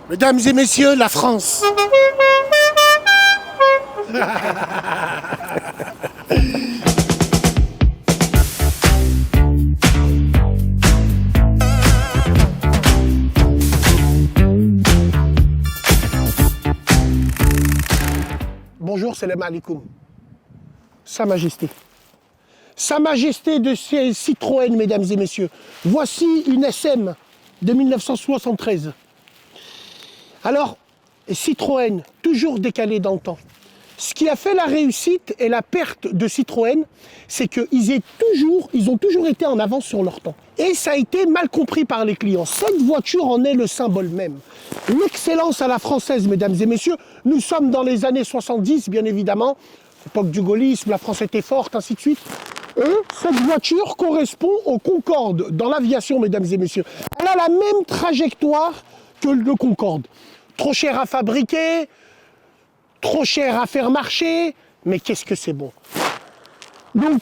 Mesdames et messieurs, la France. Bonjour, salam alaikum. Sa Majesté. Sa Majesté de ces Citroën, mesdames et messieurs. Voici une SM de 1973. Alors, Citroën, toujours décalé dans le temps. Ce qui a fait la réussite et la perte de Citroën, c'est qu'ils ont toujours été en avance sur leur temps. Et ça a été mal compris par les clients. Cette voiture en est le symbole même. L'excellence à la française, mesdames et messieurs. Nous sommes dans les années 70, bien évidemment. Époque du gaullisme, la France était forte, ainsi de suite. Et cette voiture correspond au Concorde dans l'aviation, mesdames et messieurs. Elle a la même trajectoire que le Concorde. Trop cher à fabriquer, trop cher à faire marcher, mais qu'est-ce que c'est bon. Donc,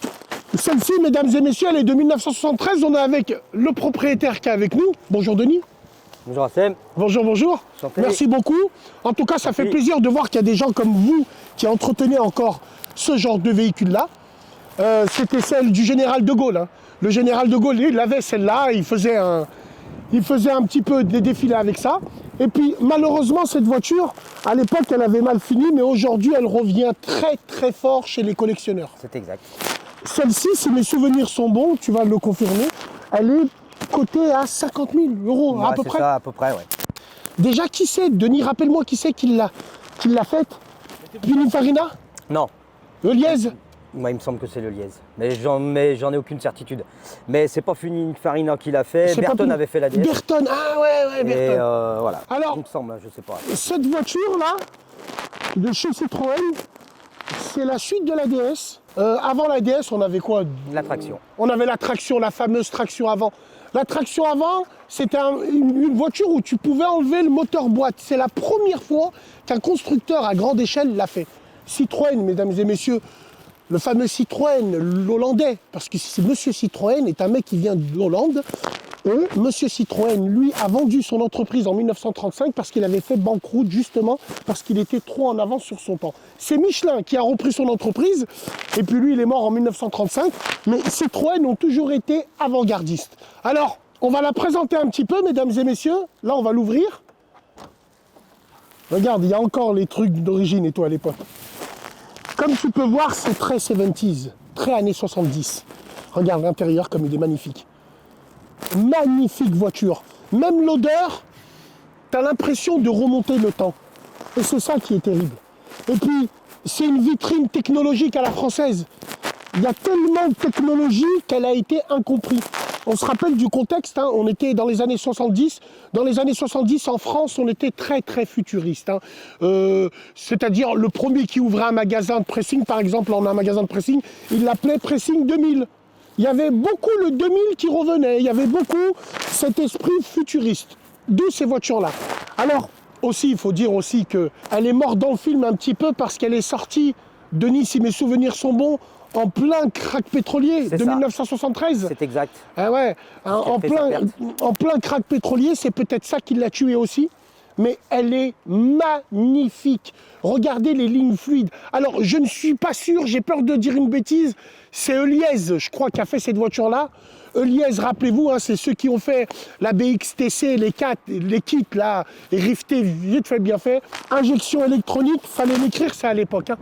celle-ci, mesdames et messieurs, elle est de 1973. On est avec le propriétaire qui est avec nous. Bonjour Denis. Bonjour Assem. Bonjour, bonjour. Merci beaucoup. En tout cas, ça fait plaisir de voir qu'il y a des gens comme vous qui entretenaient encore ce genre de véhicule-là. C'était celle du général de Gaulle. Hein. Le général de Gaulle, il avait celle-là, il faisait un petit peu des défilés avec ça. Et puis, malheureusement, cette voiture, à l'époque, elle avait mal fini, mais aujourd'hui, elle revient très, très fort chez les collectionneurs. C'est exact. Celle-ci, si mes souvenirs sont bons, tu vas le confirmer, elle est cotée à 50 000 € à peu près. C'est ça, à peu près, ouais. Déjà, qui c'est, Denis, rappelle-moi qui c'est qui l'a faite? Pininfarina? Non. Le Liège? Moi, il me semble que c'est le Liège. Mais j'en ai aucune certitude. Mais c'est pas Pininfarina qui l'a fait. Berton avait fait la DS. Berton, ah ouais, Berton. Et voilà. Alors, il me semble, je sais pas. Cette voiture-là, de chez Citroën, c'est la suite de la DS. Avant la DS, on avait quoi? La traction. On avait la traction, la fameuse traction avant. La traction avant, c'était une voiture où tu pouvais enlever le moteur boîte. C'est la première fois qu'un constructeur à grande échelle l'a fait. Citroën, mesdames et messieurs, le fameux Citroën, l'Hollandais, parce que Monsieur Citroën est un mec qui vient de l'Hollande. Et Monsieur Citroën, lui, a vendu son entreprise en 1935 parce qu'il avait fait banqueroute, justement, parce qu'il était trop en avance sur son temps. C'est Michelin qui a repris son entreprise, et puis lui, il est mort en 1935. Mais Citroën ont toujours été avant-gardistes. Alors, on va la présenter un petit peu, mesdames et messieurs. Là, on va l'ouvrir. Regarde, il y a encore les trucs d'origine et tout à l'époque. Comme tu peux voir, c'est très 70s, très années 70. Regarde l'intérieur comme il est magnifique. Magnifique voiture. Même l'odeur, tu as l'impression de remonter le temps. Et c'est ça qui est terrible. Et puis, c'est une vitrine technologique à la française. Il y a tellement de technologie qu'elle a été incomprise. On se rappelle du contexte, hein, on était dans les années 70. Dans les années 70, en France, on était très très futuriste. Hein. C'est-à-dire, le premier qui ouvrait un magasin de pressing, par exemple, on a un magasin de pressing, il l'appelait Pressing 2000. Il y avait beaucoup le 2000 qui revenait, il y avait beaucoup cet esprit futuriste, d'où ces voitures-là. Alors, aussi, il faut dire aussi qu'elle est morte dans le film un petit peu parce qu'elle est sortie, Denis, si mes souvenirs sont bons, en plein crack pétrolier de 1973. C'est exact. Ah ouais, en plein crack pétrolier, c'est peut-être ça qui l'a tuée aussi. Mais elle est magnifique. Regardez les lignes fluides. Alors, je ne suis pas sûr, j'ai peur de dire une bêtise. C'est Eliez, je crois, qui a fait cette voiture-là. Eliez, rappelez-vous, hein, c'est ceux qui ont fait la BXTC, les kits, là, les riftés, vite fait, bien fait. Injection électronique, fallait l'écrire ça à l'époque. Hein.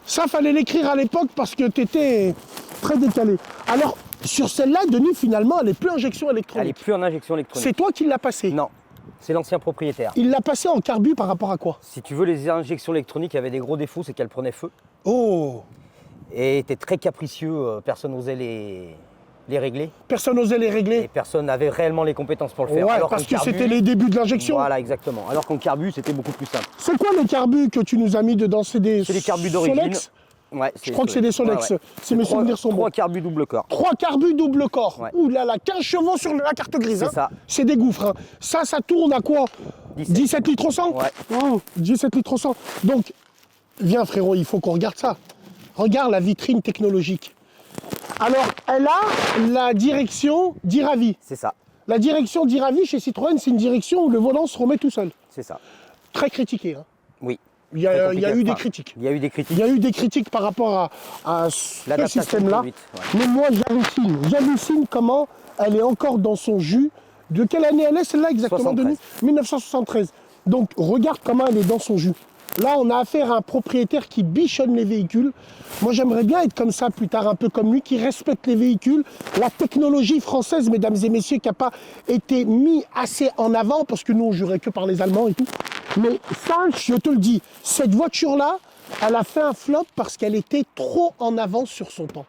Ça, fallait l'écrire à l'époque parce que tu étais très décalé. Alors, sur celle-là, Denis, finalement, elle n'est plus injection électronique. Elle n'est plus en injection électronique. C'est toi qui l'as passée? Non. C'est l'ancien propriétaire. Il l'a passé en carbu par rapport à quoi? Si tu veux, les injections électroniques avaient des gros défauts, c'est qu'elles prenaient feu. Oh! Et étaient très capricieux, personne n'osait les régler. Personne n'osait les régler? Et personne n'avait réellement les compétences pour le faire. Ouais, alors parce que c'était les débuts de l'injection. Voilà, exactement. Alors qu'en carbu, c'était beaucoup plus simple. C'est quoi les carbus que tu nous as mis dedans? C'est des carbus d'origine. Solex? Ouais, je crois que c'est des Solex, si mes souvenirs sont bons. 3 carbus double corps. 3 carbus double corps. Ouais. Ouh là là, 15 chevaux sur la carte grise. C'est hein. ça. C'est des gouffres. Hein. Ça tourne à quoi? 17 litres au 100? Ouais. Oh, 17 litres au 100. Donc, viens frérot, il faut qu'on regarde ça. Regarde la vitrine technologique. Alors, elle a la direction d'Iravi. C'est ça. La direction d'Iravi chez Citroën, c'est une direction où le volant se remet tout seul. C'est ça. Très critiqué. Hein. Oui. Il y a eu des critiques. Il y a eu des critiques. Il y a eu des critiques par rapport à ce système-là. Ouais. Mais moi, j'hallucine. J'hallucine comment elle est encore dans son jus. De quelle année elle est celle-là exactement, Denis? 1973. Donc, regarde comment elle est dans son jus. Là, on a affaire à un propriétaire qui bichonne les véhicules. Moi, j'aimerais bien être comme ça plus tard, un peu comme lui, qui respecte les véhicules. La technologie française, mesdames et messieurs, qui n'a pas été mis assez en avant, parce que nous, on jurait que par les Allemands et tout. Mais ça, je te le dis, cette voiture-là, elle a fait un flop parce qu'elle était trop en avance sur son temps.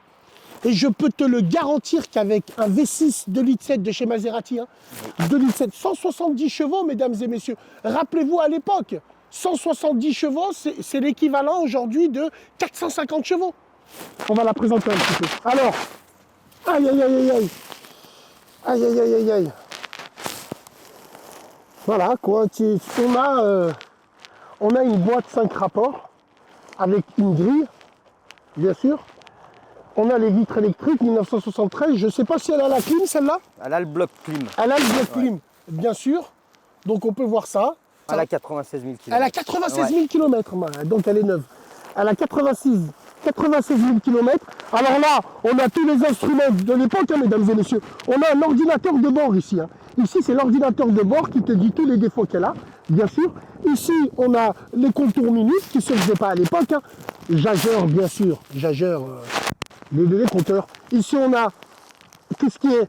Et je peux te le garantir qu'avec un V6 2,7 litres de chez Maserati, 2,7 litres, 170 chevaux, mesdames et messieurs. Rappelez-vous à l'époque, 170 chevaux, c'est l'équivalent aujourd'hui de 450 chevaux. On va la présenter un petit peu. Alors, aïe, aïe, aïe, aïe, aïe, aïe, aïe, aïe, aïe. Voilà, quoi, on a une boîte 5 rapports avec une grille, bien sûr. On a les vitres électriques, 1973. Je ne sais pas si elle a la clim, celle-là. Elle a le bloc clim. Elle a le bloc clim, bien sûr. Donc on peut voir ça. Elle a 96 000 km. Elle a 96 000 km, donc elle est neuve. Elle a 96 000 km. Alors là, on a tous les instruments de l'époque, hein, mesdames et messieurs. On a un ordinateur de bord ici. Hein. Ici, c'est l'ordinateur de bord qui te dit tous les défauts qu'elle a, bien sûr. Ici, on a les contours minutes qui ne se faisaient pas à l'époque. Hein. Jageur, bien sûr. Jageur, les compteurs. Ici, on a tout ce qui est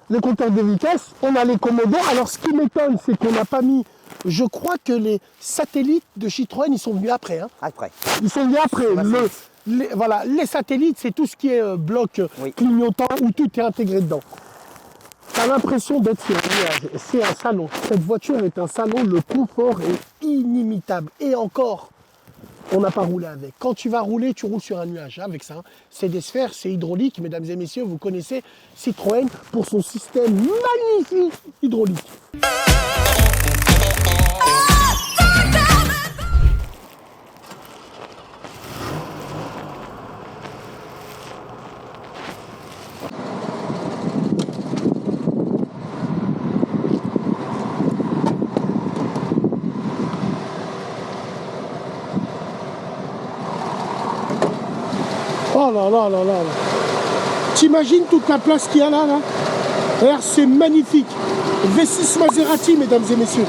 les compteurs de vitesse. On a les commodos. Alors, ce qui m'étonne, c'est qu'on n'a pas mis... Je crois que les satellites de Citroën, ils sont venus après. Hein. Après. Ils sont venus après. Voilà, les satellites, c'est tout ce qui est bloc clignotant où tout est intégré dedans. Tu as l'impression d'être sur un nuage. C'est un salon. Cette voiture est un salon. Le confort est inimitable. Et encore, on n'a pas roulé avec. Quand tu vas rouler, tu roules sur un nuage avec ça. C'est des sphères, c'est hydraulique. Mesdames et messieurs, vous connaissez Citroën pour son système magnifique hydraulique. Oh là là là là là. T'imagines toute la place qu'il y a là, là? Regarde, c'est magnifique. V6 Maserati, mesdames et messieurs.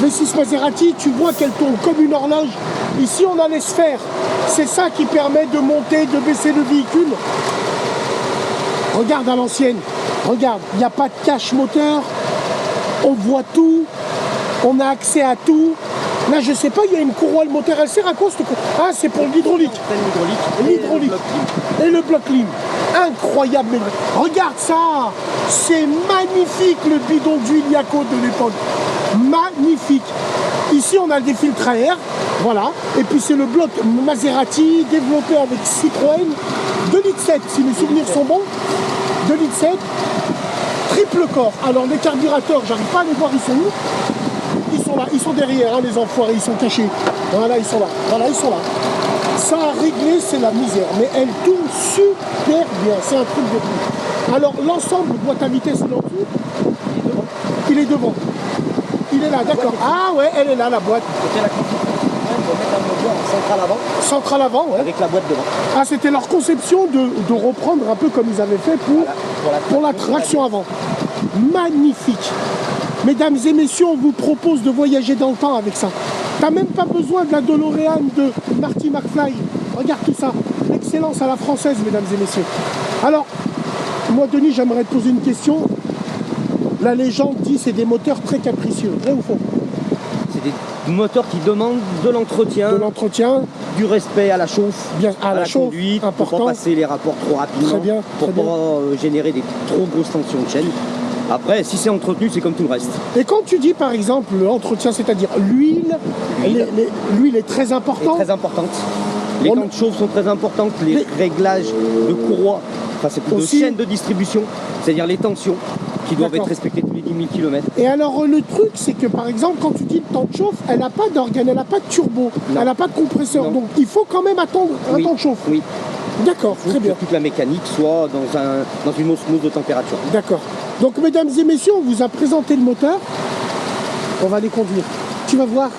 V6 Maserati, tu vois qu'elle tourne comme une horloge. Ici, on a les sphères. C'est ça qui permet de monter, de baisser le véhicule. Regarde à l'ancienne. Regarde, il n'y a pas de cache moteur. On voit tout. On a accès à tout. Là, je sais pas, il y a une courroie, le moteur, elle sert à quoi cette courroie? Ah, c'est pour l'hydraulique. L'hydraulique. Et le bloc clim. Incroyable. Mais regarde ça. C'est magnifique, le bidon d'huile Yaco de l'époque. Magnifique. Ici, on a des filtres à air. Voilà. Et puis, c'est le bloc Maserati développé avec Citroën. 2,7 litres, si mes souvenirs sont bons. 2,7 litres. Triple corps. Alors, les carburateurs, j'arrive pas à les voir, ils sont où? Ils sont là, ils sont derrière, hein, les enfoirés, ils sont cachés. Voilà, ils sont là. Voilà, ils sont là. Ça à régler, c'est la misère. Mais elle tourne super bien. C'est un truc de fou. Alors, l'ensemble, boîte à vitesse, il est en dessous. Il est devant. Il est là, d'accord. Ah ouais, elle est là, la boîte. C'était la configuration. On peut mettre un moteur en centrale avant. Centrale avant, ouais. Avec la boîte devant. Ah, c'était leur conception de reprendre un peu comme ils avaient fait pour la traction avant. Magnifique. Mesdames et messieurs, on vous propose de voyager dans le temps avec ça. T'as même pas besoin de la DeLorean de Marty McFly. Regarde tout ça. L'excellence à la française, mesdames et messieurs. Alors, moi, Denis, j'aimerais te poser une question. La légende dit que c'est des moteurs très capricieux. Vrai ou faux? C'est des moteurs qui demandent de l'entretien. De l'entretien. Du respect à la chauffe. Bien, à la chauffe, conduite. important. Pour pas passer les rapports trop rapidement. Très bien. Pour pas générer des trop grosses tensions de chaîne. Après, si c'est entretenu, c'est comme tout le reste. Et quand tu dis, par exemple, l'entretien, c'est-à-dire l'huile, l'huile est très importante. Elle est très importante. Les temps de chauffe sont très importantes. Les réglages de courroie, enfin c'est de chaîne de distribution, c'est-à-dire les tensions, qui doivent D'accord. être respectés tous les 10 000 km. Et alors le truc, c'est que par exemple, quand tu dis le temps de chauffe, elle n'a pas d'organe, elle n'a pas de turbo, Non. elle n'a pas de compresseur. Non. Donc il faut quand même attendre un Oui. temps de chauffe. Oui, D'accord, il faut très que bien. toute la mécanique soit dans une osmose de température. D'accord. Donc mesdames et messieurs, on vous a présenté le moteur. On va les conduire. Tu vas voir,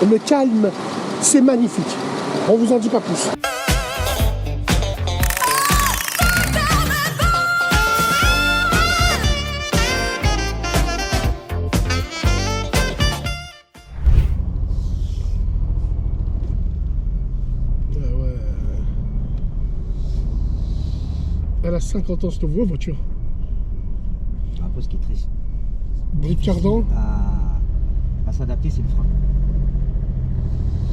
le calme, c'est magnifique. On vous en dit pas plus. Elle a 50 ans cette voiture. Après, ce qui est très Brique cardan. à s'adapter, c'est le frein.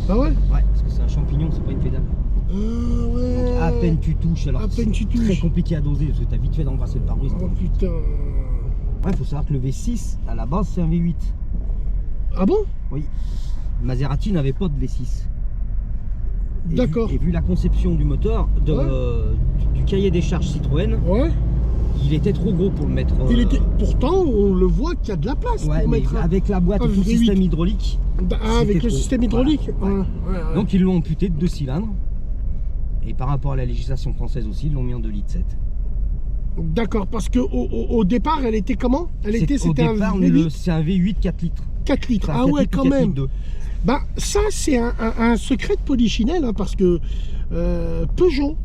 Ah ouais? Ouais, parce que c'est un champignon, c'est pas une pédale. Ah ouais. Donc à peine tu touches, alors À peine tu touches. très compliqué à doser parce que t'as vite fait d'embrasser le pare-brise. Oh putain. Ouais, faut savoir que le V6, à la base, c'est un V8. Ah bon? Oui. Maserati n'avait pas de V6. D'accord. Et vu la conception du moteur, du cahier des charges Citroën, Ouais. il était trop gros pour le mettre. Il était. Pourtant, on le voit qu'il y a de la place Ouais, pour mais mettre. avec la boîte un et tout le V8. système hydraulique. Ah, avec c'était le trop. système hydraulique. Voilà. Ouais, ouais. Donc ils l'ont amputé de 2 cylindres. Et par rapport à la législation française aussi, ils l'ont mis en 2,7 litres. D'accord, parce que au départ, elle était comment? C'était départ, un V8 c'est un V8 4 litres. 4 litres. Enfin, Ah 4 ouais, litres ou quand 4 même. litres 2. Bah, ça, c'est un secret de Polichinelle, hein, parce que Peugeot,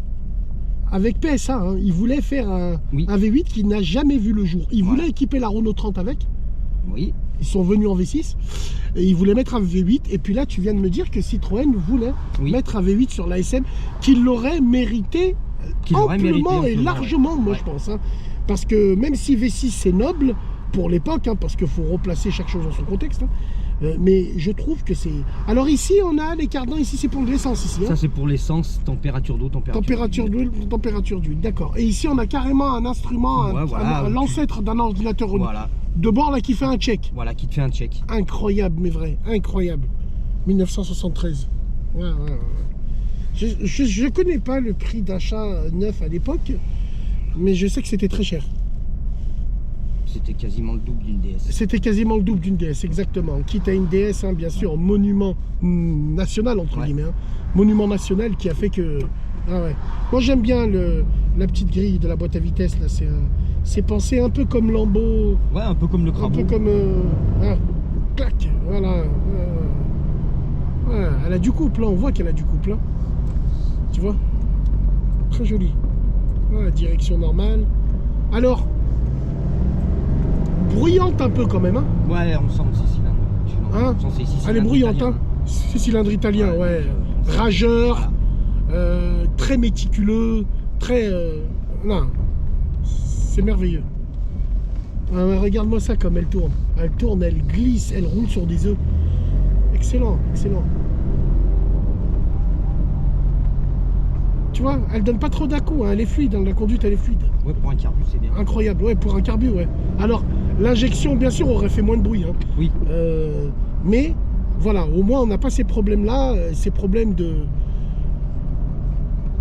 avec PSA, hein, ils voulaient faire un V8 qui n'a jamais vu le jour. Ils voulaient équiper la Renault 30 avec. Oui. Ils sont venus en V6 et ils voulaient mettre un V8. Et puis là, tu viens de me dire que Citroën voulait mettre un V8 sur la SM, qu'il l'aurait mérité amplement et largement, moi je pense. Hein. Parce que même si V6 c'est noble pour l'époque, hein, parce qu'il faut replacer chaque chose dans son contexte, hein, mais je trouve que c'est... Alors ici, on a les cardans, ici c'est pour l'essence. Ici, hein. Ça c'est pour l'essence, température d'eau, température d'huile, température d'huile, d'accord. Et ici, on a carrément un instrument, l'ancêtre d'un ordinateur Renault. Voilà. De bord là qui fait un check. Voilà, qui te fait un check. Incroyable, mais vrai, incroyable. 1973. Ouais. Je connais pas le prix d'achat neuf à l'époque, mais je sais que c'était très cher. C'était quasiment le double d'une DS. C'était quasiment le double d'une DS, exactement. Quitte à une DS, hein, bien sûr, monument national, entre guillemets. Hein. Monument national qui a fait que... Ah ouais. Moi, j'aime bien la petite grille de la boîte à vitesse, là. C'est pensé un peu comme Lambeau. Ouais, un peu comme le Crabo. Un peu comme... clac, voilà. Ouais, elle a du couple, là. On voit qu'elle a du couple, là. Tu vois? Très joli. Ouais, direction normale. Alors... bruyante un peu quand même, hein? Ouais, on sent 6 cylindres. Hein? On sent 6 cylindres. Elle est bruyante, hein? 6 cylindres italien, ouais. Rageur, voilà. Très méticuleux, très... non, c'est merveilleux. Regarde-moi ça comme elle tourne. Elle tourne, elle glisse, elle roule sur des œufs. Excellent, excellent. Tu vois, elle donne pas trop d'à-coups, hein, elle est fluide, hein, la conduite elle est fluide. Ouais, pour un carbu c'est bien. Incroyable, ouais, pour un carbu, ouais. Alors, l'injection, bien sûr, aurait fait moins de bruit. Hein. Oui. Mais, voilà, au moins on n'a pas ces problèmes-là, ces problèmes de...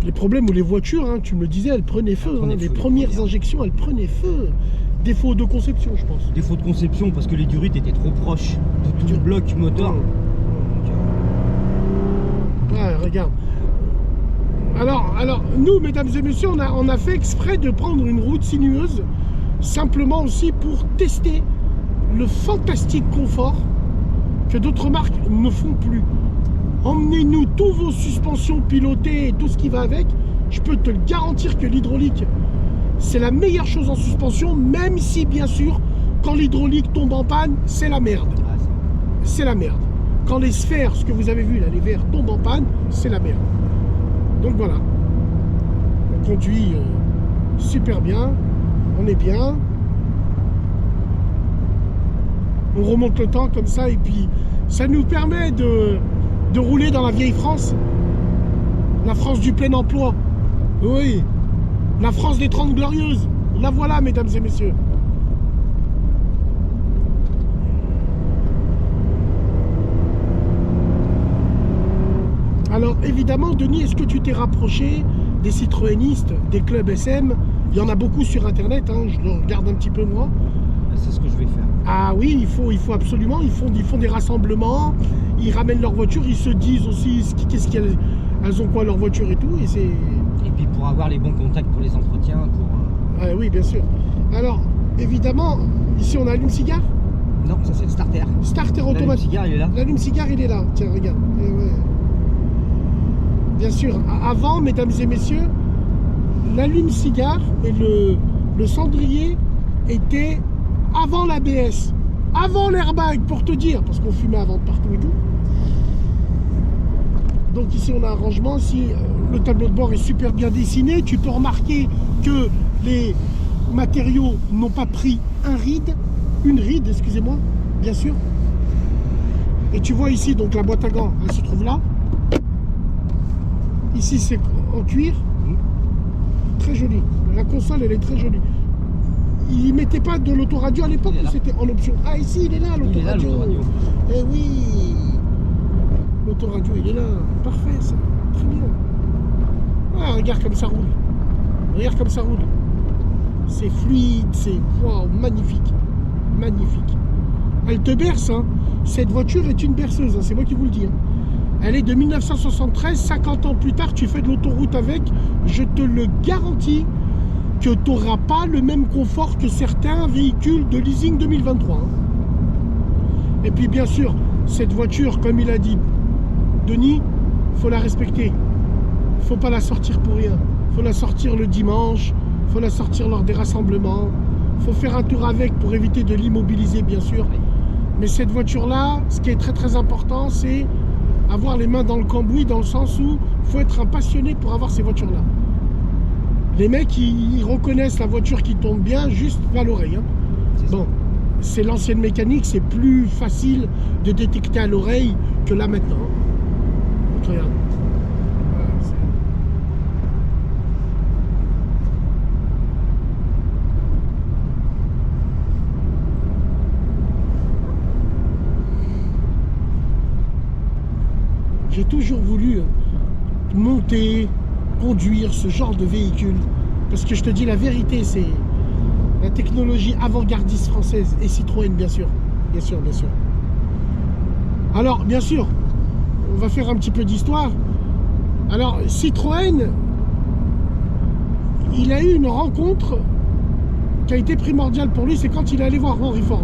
Les problèmes où les voitures, hein, tu me le disais, elles prenaient feu. Les premières injections, elles prenaient feu. Défaut de conception, je pense. Défaut de conception parce que les durites étaient trop proches de tout le bloc moteur. Ouais, regarde. Alors, nous, mesdames et messieurs, on a fait exprès de prendre une route sinueuse, simplement aussi pour tester le fantastique confort que d'autres marques ne font plus. Emmenez-nous tous vos suspensions pilotées et tout ce qui va avec. Je peux te le garantir que l'hydraulique, c'est la meilleure chose en suspension, même si, bien sûr, quand l'hydraulique tombe en panne, c'est la merde. C'est la merde. Quand les sphères, ce que vous avez vu là, les verres tombent en panne, c'est la merde. Donc voilà, on conduit super bien, on est bien, on remonte le temps comme ça et puis ça nous permet de rouler dans la vieille France, la France du plein emploi, oui, la France des 30 glorieuses, la voilà mesdames et messieurs. Alors évidemment, Denis, est-ce que tu t'es rapproché des citroënistes, des clubs SM Il y en a beaucoup sur Internet, hein, je le regarde un petit peu moi. C'est ce que je vais faire. Ah oui, il faut absolument, ils font des rassemblements, ils ramènent leur voiture, ils se disent aussi qu'est-ce qu'elles ont quoi leur voiture et tout. Et puis pour avoir les bons contacts pour les entretiens, Ah oui, bien sûr. Alors, évidemment, ici on a l'allume-cigare. Non, ça c'est le starter. Starter automatique. L'allume-cigare, il est là. L'allume-cigare, il est là. Tiens, regarde. Eh ouais. Bien sûr, avant, mesdames et messieurs, l'allume-cigare et le cendrier étaient avant l'ABS, avant l'airbag, pour te dire, parce qu'on fumait avant de partout et tout. Donc ici, on a un rangement. Ici, le tableau de bord est super bien dessiné. Tu peux remarquer que les matériaux n'ont pas pris une ride, excusez-moi, bien sûr. Et tu vois ici, donc la boîte à gants, elle se trouve là. Ici, c'est en cuir. Très joli. La console, elle est très jolie. Ils mettaient pas de l'autoradio à l'époque ou c'était en option? Ah, ici, il est là, l'autoradio. Eh oui. L'autoradio, il est là. Parfait, ça. Très bien. Ah, regarde comme ça roule. Regarde comme ça roule. C'est fluide, c'est wow, magnifique. Magnifique. Elle te berce, hein. Cette voiture est une berceuse, hein. C'est moi qui vous le dis. Hein. Elle est de 1973, 50 ans plus tard, tu fais de l'autoroute avec, je te le garantis que tu n'auras pas le même confort que certains véhicules de leasing 2023. Hein. Et puis bien sûr, cette voiture, comme il a dit Denis, il faut la respecter. Il ne faut pas la sortir pour rien. Il faut la sortir le dimanche, il faut la sortir lors des rassemblements. Il faut faire un tour avec pour éviter de l'immobiliser, bien sûr. Mais cette voiture-là, ce qui est très très important, c'est avoir les mains dans le cambouis, dans le sens où il faut être un passionné pour avoir ces voitures-là. Les mecs, ils reconnaissent la voiture qui tombe bien juste à l'oreille. Hein. Bon, c'est l'ancienne mécanique, c'est plus facile de détecter à l'oreille que là maintenant. Donc, regarde. J'ai toujours voulu monter, conduire ce genre de véhicule. Parce que je te dis la vérité, c'est la technologie avant-gardiste française et Citroën, bien sûr. Bien sûr, bien sûr. Alors, bien sûr, on va faire un petit peu d'histoire. Alors, Citroën, il a eu une rencontre qui a été primordiale pour lui, c'est quand il est allé voir Henry Ford.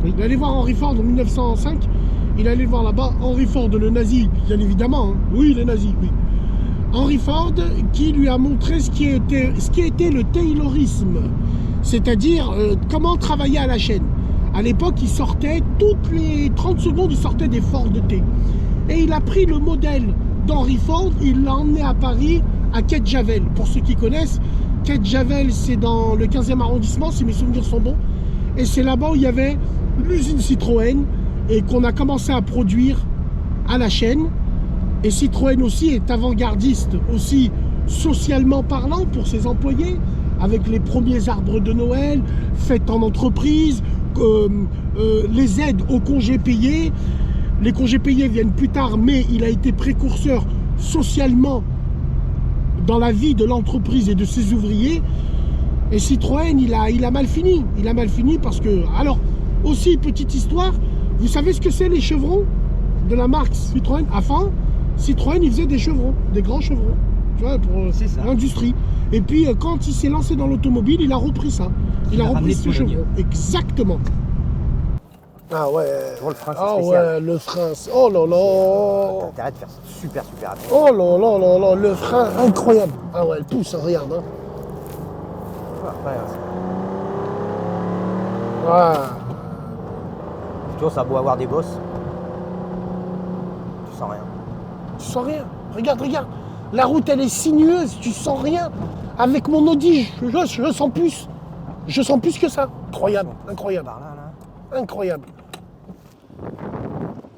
Oui. Il est allé voir Henry Ford en 1905. Il est allé voir là-bas Henry Ford, le nazi, bien évidemment. Hein. Oui, le nazi, oui. Henry Ford qui lui a montré ce qui était le taylorisme, c'est-à-dire comment travailler à la chaîne. À l'époque, il sortait, toutes les 30 secondes, il sortait des Ford T. Et il a pris le modèle d'Henry Ford, il l'a emmené à Paris, à Quai de Javel. Pour ceux qui connaissent, Quai de Javel, c'est dans le 15e arrondissement, si mes souvenirs sont bons. Et c'est là-bas où il y avait l'usine Citroën et qu'on a commencé à produire à la chaîne. Et Citroën aussi est avant-gardiste, aussi socialement parlant pour ses employés, avec les premiers arbres de Noël, fêtes en entreprise, les aides aux congés payés. Les congés payés viennent plus tard, mais il a été précurseur socialement dans la vie de l'entreprise et de ses ouvriers. Et Citroën, il a mal fini. Il a mal fini parce que... Alors, aussi, petite histoire, vous savez ce que c'est les chevrons de la marque Citroën? Enfin, Citroën, il faisait des chevrons, des grands chevrons, tu vois, pour l'industrie. Et puis, quand il s'est lancé dans l'automobile, il a repris ça. Il a repris ce chevron. Exactement. Ah ouais. Pour le frein, c'est ah spécial. Ouais, le frein. Oh là là. T'as intérêt de faire super attention. Oh là là là là, le frein, incroyable. Ah ouais, elle pousse, hein, regarde. Hein. Après, Ouais. tu vois, ça a beau avoir des bosses. Tu sens rien. Tu sens rien. Regarde, regarde. La route, elle est sinueuse, tu sens rien. Avec mon Audi, je sens plus. Je sens plus que ça. Incroyable, incroyable. Par là, là. Incroyable.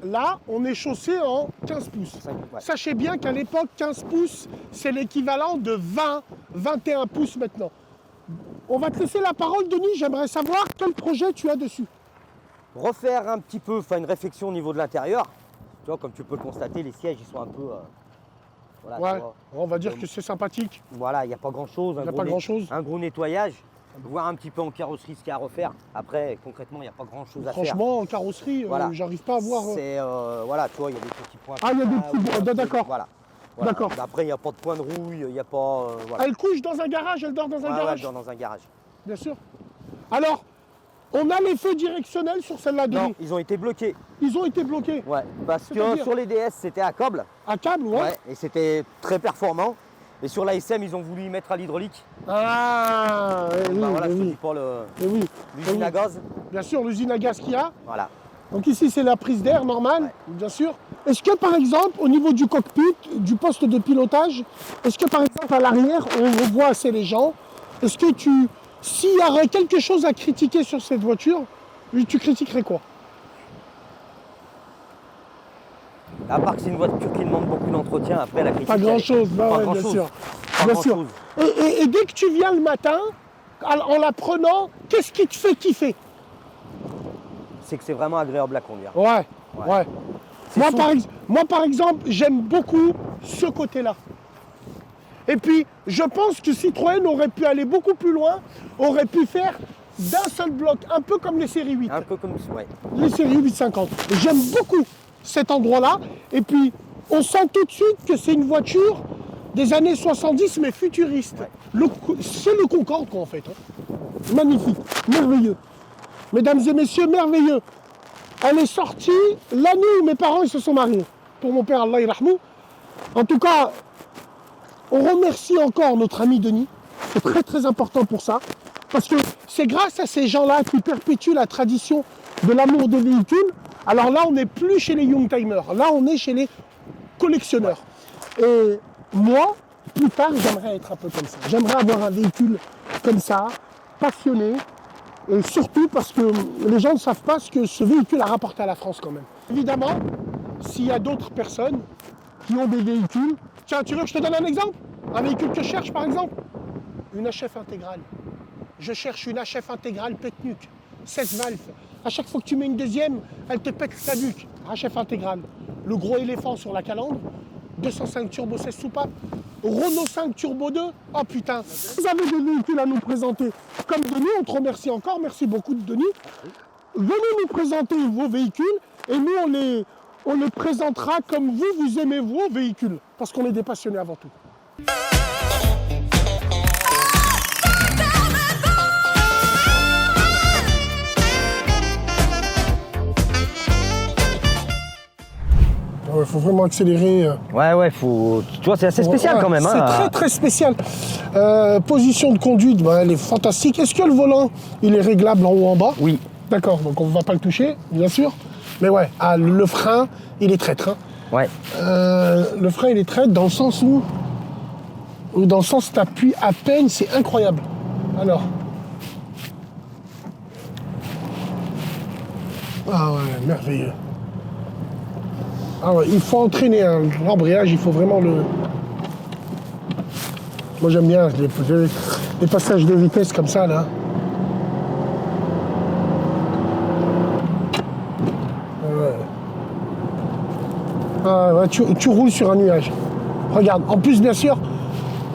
Là, on est chaussé en 15 pouces. Ouais. Sachez bien qu'à l'époque, 15 pouces, c'est l'équivalent de 20, 21 pouces maintenant. On va te laisser la parole, Denis. J'aimerais savoir quel projet tu as dessus. Refaire un petit peu, faire une réflexion au niveau de l'intérieur. Tu vois, comme tu peux le constater, les sièges, ils sont un peu Voilà, Ouais, tu vois. on va dire que c'est sympathique. Voilà, il n'y a pas grand-chose. Il n'y a pas grand-chose. Un gros nettoyage, voir un petit peu en carrosserie ce qu'il y a à refaire. Après, concrètement, il n'y a pas grand-chose à faire. Franchement, en carrosserie, Voilà. j'arrive pas à voir. Voilà, tu vois, il y a des petits points. Ah, il y a des comme ça, petits ou points, un peu- d'accord. Voilà. D'accord. Après, il n'y a pas de point de rouille, il n'y a pas. Voilà. Elle couche dans un garage, elle dort dans un Ouais, garage. elle dort dans un garage. Bien sûr. Alors, on a les feux directionnels sur celle-là, Non, Denis. ils ont été bloqués. Ils ont été bloqués. Ouais, parce que C'est-à-dire sur les DS, c'était à câble. À câble, ouais. Ouais, et c'était très performant. Et sur la SM, ils ont voulu y mettre à l'hydraulique. Ah, Donc, oui, voilà, eh je te oui, dis pas eh oui. l'usine Eh oui. à gaz. Bien sûr, l'usine à gaz qu'il y a. Voilà. Donc ici, c'est la prise d'air normale, Ouais. bien sûr. Est-ce que, par exemple, au niveau du cockpit, du poste de pilotage, est-ce que, par exemple, à l'arrière, on voit assez les gens? Est-ce que s'il y aurait quelque chose à critiquer sur cette voiture, tu critiquerais quoi? À part que c'est une voiture qui demande beaucoup d'entretien, après la critique. Pas grand-chose, bah pas ouais, grand bien chose. sûr. Pas Bien grand sûr. chose. Et dès que tu viens le matin, en la prenant, qu'est-ce qui te fait kiffer? C'est que c'est vraiment agréable à conduire. Ouais, Ouais. ouais. C'est Moi, par exemple, j'aime beaucoup ce côté-là. Et puis, je pense que Citroën aurait pu aller beaucoup plus loin, aurait pu faire d'un seul bloc, un peu comme les séries 8, Un peu comme ça, ouais. les séries 850. J'aime beaucoup cet endroit-là. Et puis, on sent tout de suite que c'est une voiture des années 70, mais futuriste. Ouais. C'est le Concorde, quoi, en fait. Hein. Magnifique, merveilleux. Mesdames et messieurs, merveilleux. Elle est sortie l'année où mes parents ils se sont mariés. Pour mon père, Allah yarhamou. En tout cas, on remercie encore notre ami Denis. C'est très très important pour ça. Parce que c'est grâce à ces gens-là qui perpétuent la tradition de l'amour des véhicules. Alors là, on n'est plus chez les youngtimers. Là, on est chez les collectionneurs. Et moi, plus tard, j'aimerais être un peu comme ça. J'aimerais avoir un véhicule comme ça, passionné. Et surtout parce que les gens ne savent pas ce que ce véhicule a rapporté à la France quand même. Évidemment, s'il y a d'autres personnes qui ont des véhicules... Tiens, tu veux que je te donne un exemple? Un véhicule que je cherche par exemple? Une HF intégrale. Je cherche une HF intégrale pète-nuque. 16 valves. À chaque fois que tu mets une deuxième, elle te pète sa nuque. HF intégrale. Le gros éléphant sur la calandre. 205 turbo 16 soupapes. Renault 5 Turbo 2. Oh putain, vous avez des véhicules à nous présenter. Comme Denis, on te remercie encore. Merci beaucoup Denis. Venez nous présenter vos véhicules et nous on les présentera comme vous aimez vos véhicules. Parce qu'on est des passionnés avant tout. Il faut vraiment accélérer. Ouais, faut. Tu vois, c'est assez spécial Ouais, quand même. C'est Hein. très très spécial. Position de conduite, bah, elle est fantastique. Est-ce que le volant, il est réglable en haut en bas? Oui. D'accord, donc on ne va pas le toucher, bien sûr. Mais ouais, le frein, il est traître. Hein. Ouais. Le frein, il est traître dans le sens où dans le sens t'appuies à peine, c'est incroyable. Alors. Ah ouais, merveilleux. Ah ouais, il faut entraîner hein. L'embrayage, il faut vraiment le... Moi j'aime bien les passages de vitesse comme ça là. Ouais. Ah ouais, tu roules sur un nuage. Regarde, en plus bien sûr,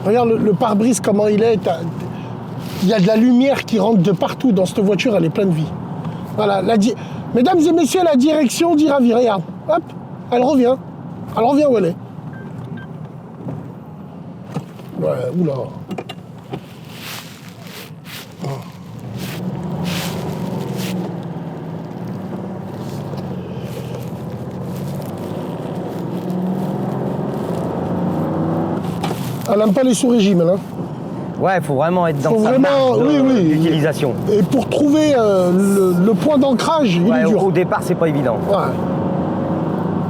regarde le pare-brise comment il est. Il y a de la lumière qui rentre de partout dans cette voiture, elle est pleine de vie. Voilà, mesdames et messieurs, la direction dira virer. Regarde, hop. Elle revient où elle est. Ouais, oula. Oh. Elle n'aime pas les sous-régimes, elle. Hein. Ouais, faut vraiment être dans Faut sa vraiment, marge oui. d'utilisation. Et pour trouver le point d'ancrage, il est dur. Au départ, c'est pas évident. Ouais.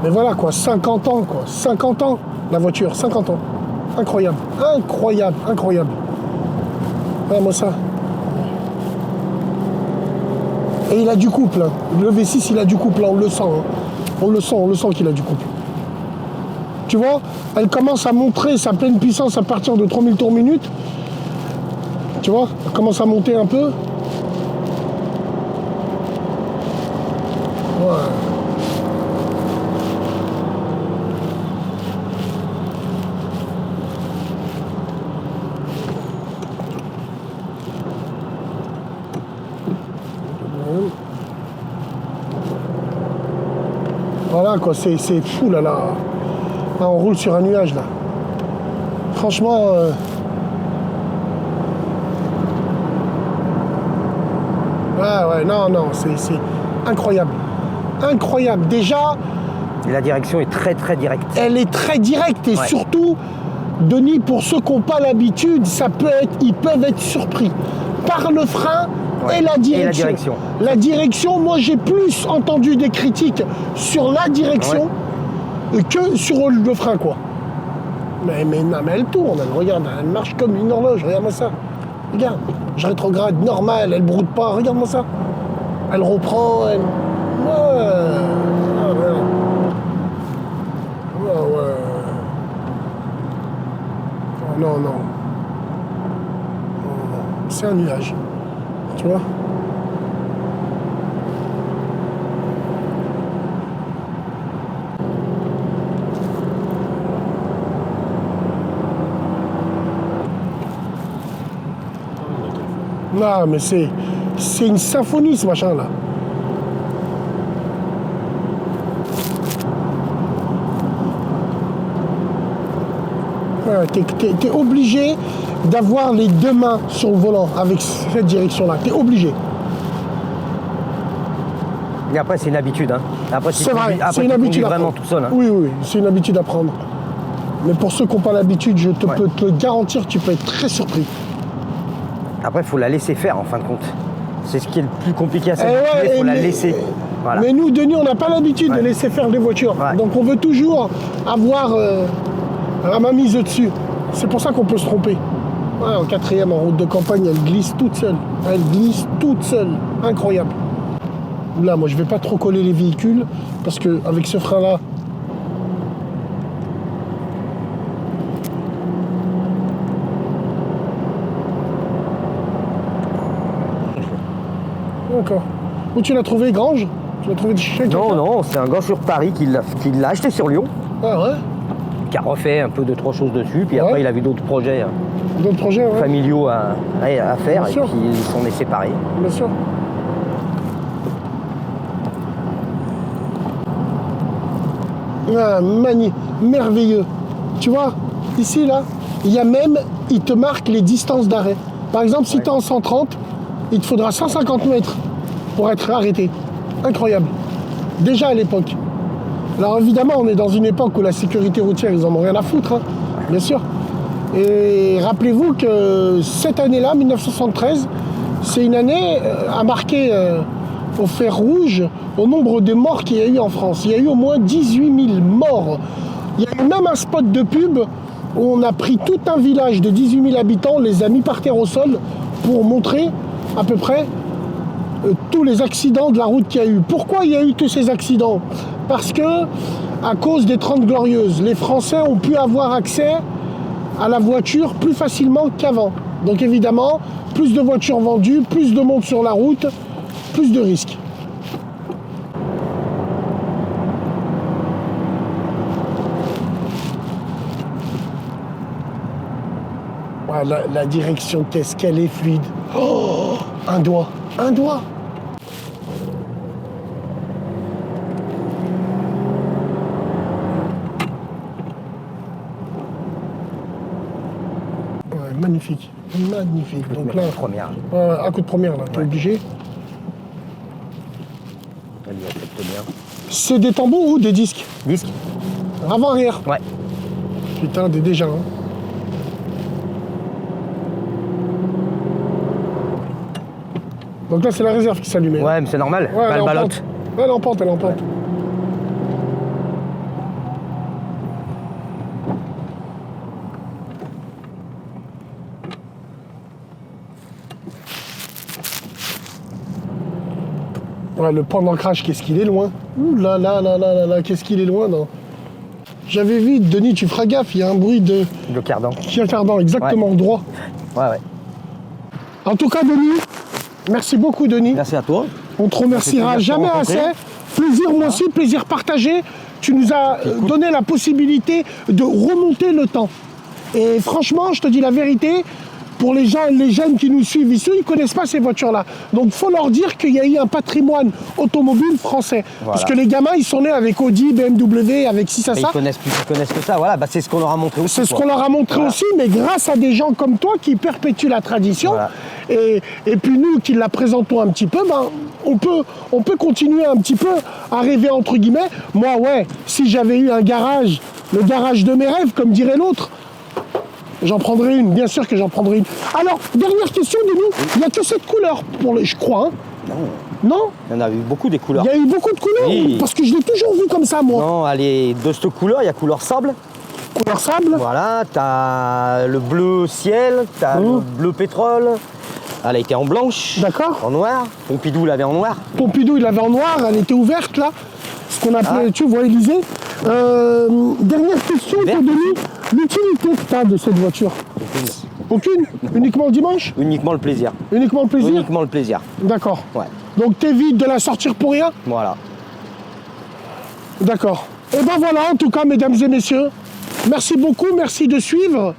Mais voilà quoi, 50 ans quoi, 50 ans la voiture, 50 ans. Incroyable, incroyable, incroyable. Ah, moi ça. Et il a du couple, hein. Le V6 il a du couple, là, on le sent. Hein. On le sent qu'il a du couple. Tu vois, elle commence à montrer sa pleine puissance à partir de 3000 tours minute. Tu vois, elle commence à monter un peu. Ouais. Voilà quoi, c'est fou là. Là, on roule sur un nuage là. Franchement... Ouais, non, c'est incroyable. Incroyable. Déjà... Et la direction est très très directe. Elle est très directe et surtout, Denis, pour ceux qui n'ont pas l'habitude, ils peuvent être surpris par le frein et la direction. La direction, moi j'ai plus entendu des critiques sur la direction que sur le frein quoi. Mais elle tourne, regarde, elle marche comme une horloge, regarde-moi ça. Regarde, je rétrograde normal, elle broude pas, regarde-moi ça. Elle reprend, elle... Non. C'est un nuage. Tu vois? Non, mais c'est une symphonie ce machin là. T'es obligé d'avoir les deux mains sur le volant avec cette direction-là. T'es obligé. Et après, c'est une habitude. Hein. Après, c'est vrai, c'est une habitude à vraiment prendre. Tout seul. Hein. Oui, c'est une habitude à prendre. Mais pour ceux qui n'ont pas l'habitude, je peux te garantir que tu peux être très surpris. Après, il faut la laisser faire en fin de compte. C'est ce qui est le plus compliqué à s'habituer, il faut la laisser. Voilà. Mais nous, Denis, on n'a pas l'habitude de laisser faire des voitures. Donc on veut toujours avoir la main mise dessus. C'est pour ça qu'on peut se tromper. En quatrième, en route de campagne, elle glisse toute seule. Elle glisse toute seule. Incroyable. Là, moi, je vais pas trop coller les véhicules parce qu'avec ce frein-là, d'accord. Où tu l'as trouvé, Grange? Tu l'as trouvé chez quelqu'un? Non, c'est un gars sur Paris qui l'a acheté sur Lyon. Ah ouais? Qui a refait un peu 2-3 choses dessus, puis après il a vu d'autres projets, familiaux à faire, bien et sûr. puis ils s'en est séparés. Bien sûr. Ah, merveilleux. Tu vois, ici, là, il te marque les distances d'arrêt. Par exemple, si tu es en 130, il te faudra 150 mètres pour être arrêté. Incroyable. Déjà à l'époque. Alors évidemment, on est dans une époque où la sécurité routière, ils en ont rien à foutre, hein, bien sûr. Et rappelez-vous que cette année-là, 1973, c'est une année à marquer au fer rouge au nombre de morts qu'il y a eu en France. Il y a eu au moins 18 000 morts. Il y a eu même un spot de pub où on a pris tout un village de 18 000 habitants, on les a mis par terre au sol pour montrer à peu près tous les accidents de la route qu'il y a eu. Pourquoi il y a eu tous ces accidents? Parce que, à cause des 30 Glorieuses, les Français ont pu avoir accès à la voiture plus facilement qu'avant. Donc évidemment, plus de voitures vendues, plus de monde sur la route, plus de risques. Voilà, la direction, qu'est-ce qu'elle est fluide. Oh, un doigt. Magnifique. Donc là, première. Un coup de première, là, t'es obligé. Elle y accepte bien. C'est des tambours ou des disques? Disque. Avant-arrière. Ouais. Putain, déjà. Hein. Donc là, c'est la réserve qui s'allumait. Ouais, mais c'est normal. Ouais, elle ballotte. Elle est en pente. Ouais, le point d'ancrage, qu'est-ce qu'il est loin. Ouh là, qu'est-ce qu'il est loin, non. J'avais vu, Denis, tu feras gaffe, il y a un bruit de cardan. Cardan, exactement, droit. Ouais. En tout cas, Denis, merci beaucoup, Denis. Merci à toi. On te remerciera jamais assez. Plaisir moi aussi, plaisir partagé. Tu nous as donné la possibilité de remonter le temps. Et franchement, je te dis la vérité, pour les jeunes qui nous suivent ici, ils ne connaissent pas ces voitures-là. Donc il faut leur dire qu'il y a eu un patrimoine automobile français. Voilà. Parce que les gamins, ils sont nés avec Audi, BMW, avec ci, ça, Mais ça. ils connaissent que ça. Voilà, bah, c'est ce qu'on leur a montré aussi. C'est ce quoi. qu'on leur a montré Voilà. aussi, mais grâce à des gens comme toi qui perpétuent la tradition. Voilà. Et puis nous qui la présentons un petit peu, ben, on peut continuer un petit peu à rêver entre guillemets. Moi, ouais, si j'avais eu un garage, le garage de mes rêves, comme dirait l'autre, j'en prendrais une, bien sûr que j'en prendrais une. Alors, dernière question, Denis, il n'y a que cette couleur, je crois. Hein. Non, Non. il y en a eu beaucoup des couleurs. Il y a eu beaucoup de couleurs, Oui. parce que je l'ai toujours vu comme ça, moi. Non, allez, de cette couleur, il y a couleur sable. Couleur sable. Voilà, t'as le bleu ciel, t'as le bleu pétrole. Elle a été en blanche, D'accord. en noir. Pompidou l'avait en noir. Pompidou, il l'avait en noir, elle était ouverte là. Ce qu'on appelait, tu vois, Élysée. Dernière question Vert. pour Denis. L'utilité que tu as de cette voiture? Aucune. Uniquement le dimanche? Uniquement le plaisir. Uniquement le plaisir? Uniquement le plaisir. D'accord. Ouais. Donc t'évites de la sortir pour rien? Voilà. D'accord. Et ben voilà, en tout cas, mesdames et messieurs, merci beaucoup, merci de suivre.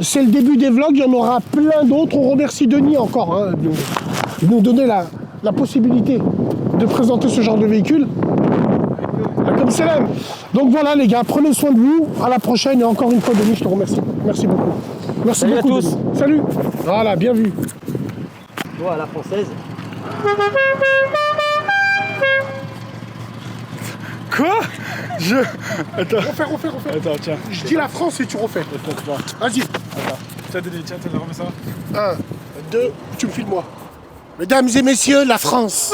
C'est le début des vlogs, il y en aura plein d'autres. On remercie Denis encore hein, de nous donner la possibilité de présenter ce genre de véhicule. Comme c'est là. Donc voilà les gars, prenez soin de vous. À la prochaine et encore une fois Denis, je te remercie. Merci beaucoup. Merci Salut à beaucoup. tous. Denis. Salut. Voilà, bien vu. Toi, à la française. Quoi? Attends. Refais. Attends, tiens. Je dis la France et tu refais. Vas-y. Tiens, Denis, tiens, remets ça. 1, 2, tu me filmes moi. Mesdames et messieurs, la France.